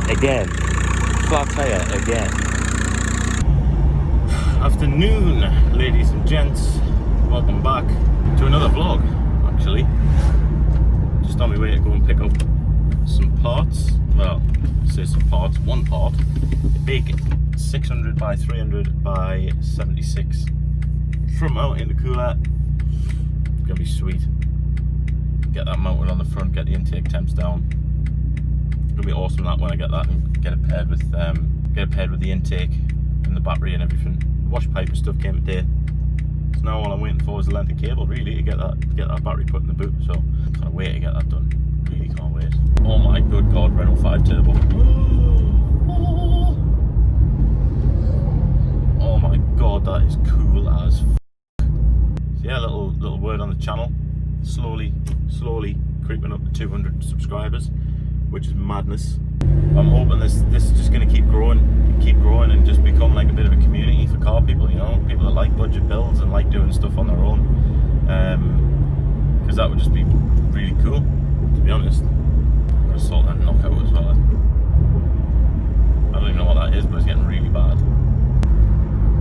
again. Flat tire again. Afternoon, ladies and gents. Welcome back to another vlog, actually. Just on my way to go and pick up some parts. Well, say some parts, one part. A big 600 by 300 by 76 front mount intercooler. Gonna be sweet. Get that mounted on the front, get the intake temps down. Gonna be awesome that when I get that and get it paired with the intake and the battery and everything. The wash pipe and stuff came today. So now all I'm waiting for is the length of cable really to get that battery put in the boot. So I can't wait to get that done. Really can't wait. Oh my good god, Renault 5 Turbo. Oh my god, that is cool as f. So yeah, little word on the channel. Slowly creeping up to 200 subscribers, which is madness. I'm hoping this is just going to keep growing and just become like a bit of a community for car people, you know, people that like budget builds and like doing stuff on their own, because that would just be really cool, to be honest. I'm going to sort that knockout as well. I don't even know what that is, but it's getting really bad.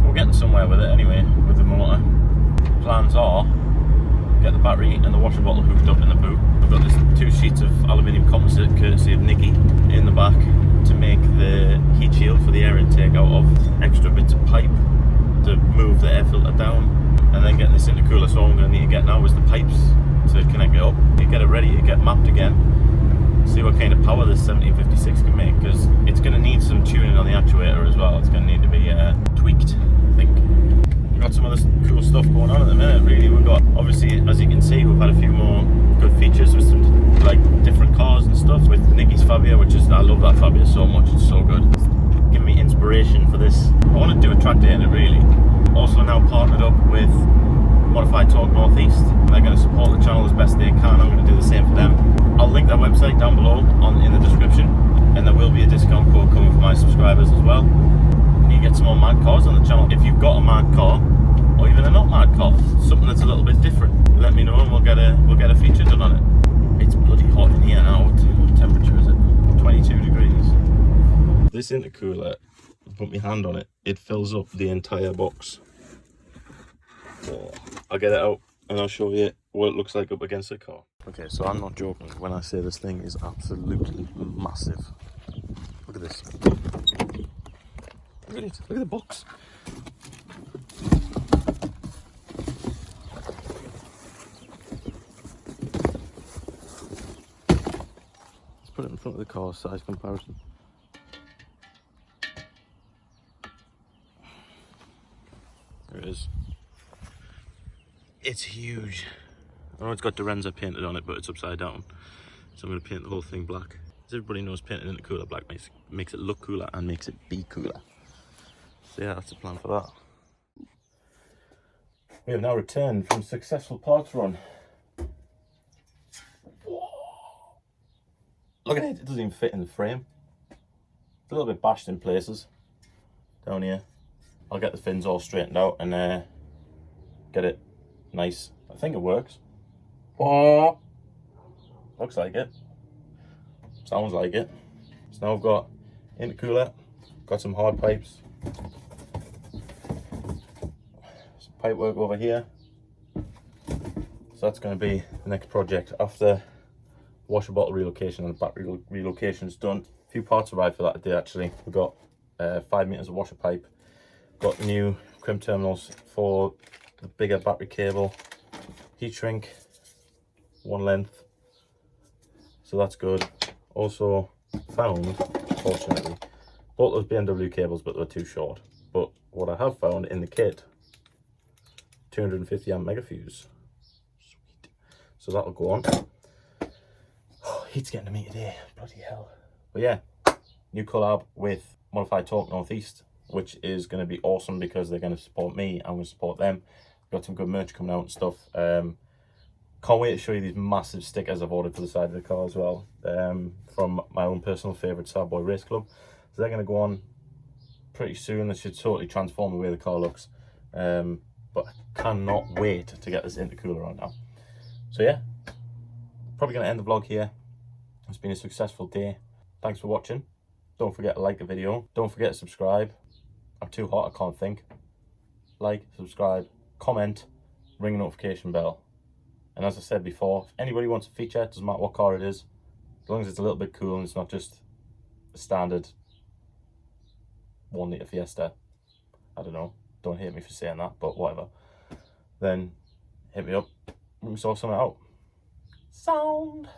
But we're getting somewhere with it anyway, with the motor. Plans are get the battery and the washer bottle hooked up in the boot. We've got this 2 sheets of aluminium composite courtesy of Nikki in the back to make the heat shield for the air intake out of. Extra bits of pipe to move the air filter down, and then getting this intercooler. So all I'm going to need to get now is the pipes to connect it up. You get it ready to get mapped again. See what kind of power this 1756 can make, because it's going to need some tuning on the actuator as well. It's going to need to be tweaked, I think. We've got some other cool stuff going on at the minute, really. We've got, obviously, as you can see, we've had a few more good features with some like different cars and stuff with Nikki's Fabia, which is, I love that Fabia so much, it's so good. It's giving me inspiration for this. I want to do a track day in it, really. Also now partnered up with Modified Talk Northeast. They're going to support the channel as best they can. I'm going to do the same for them. I'll link their website down below in the description, and there will be a discount code coming for my subscribers as well. You get some more mad cars on the channel. If you've got a mad car, or even a not mad car, something that's a little bit different, let me know and we'll get a feature done on it. It's bloody hot in here now. What temperature is it? 22 degrees. This intercooler, put my hand on it, it fills up the entire box. Oh, I'll get it out and I'll show you what it looks like up against the car. Okay, so I'm not joking when I say this thing is absolutely massive. Look at this. Look at it. Look at the box. Let's put it in front of the car, size comparison. There it is. It's huge. I know it's got Dorenza painted on it, but it's upside down. So I'm going to paint the whole thing black. As everybody knows, painting intercooler black makes it look cooler and makes it be cooler. So yeah, that's the plan for that. We have now returned from a successful parts run. Look at it, it doesn't even fit in the frame. It's a little bit bashed in places down here. I'll get the fins all straightened out and get it nice. I think it works. Looks like it. Sounds like it. So now I've got intercooler, got some hard pipes. Some pipe work over here. So that's going to be the next project after washer bottle relocation and the battery relocation is done. A few parts arrived for that today actually. We've got 5 meters of washer pipe. Got new crimp terminals for the bigger battery cable. Heat shrink, 1 length. So that's good. Also found, fortunately, bought those BMW cables but they're too short. But what I have found in the kit, 250 amp mega fuse. Sweet. So that'll go on. Oh, heat's getting to me today, bloody hell. But yeah, new collab with Modified Talk Northeast, which is going to be awesome because they're going to support me, I'm going to support them. Got some good merch coming out and stuff. Can't wait to show you these massive stickers I've ordered for the side of the car as well, from my own personal favourite Sad Boy Race Club. So they're going to go on pretty soon. They should totally transform the way the car looks. But I cannot wait to get this intercooler on now. So yeah, probably going to end the vlog here. It's been a successful day. Thanks for watching. Don't forget to like the video. Don't forget to subscribe. I'm too hot, I can't think. Like, subscribe, comment, ring the notification bell. And as I said before, if anybody wants a feature, it doesn't matter what car it is, as long as it's a little bit cool and it's not just a standard 1 litre Fiesta. I don't know, don't hate me for saying that, but whatever. Then hit me up, we can sort something out. Sound!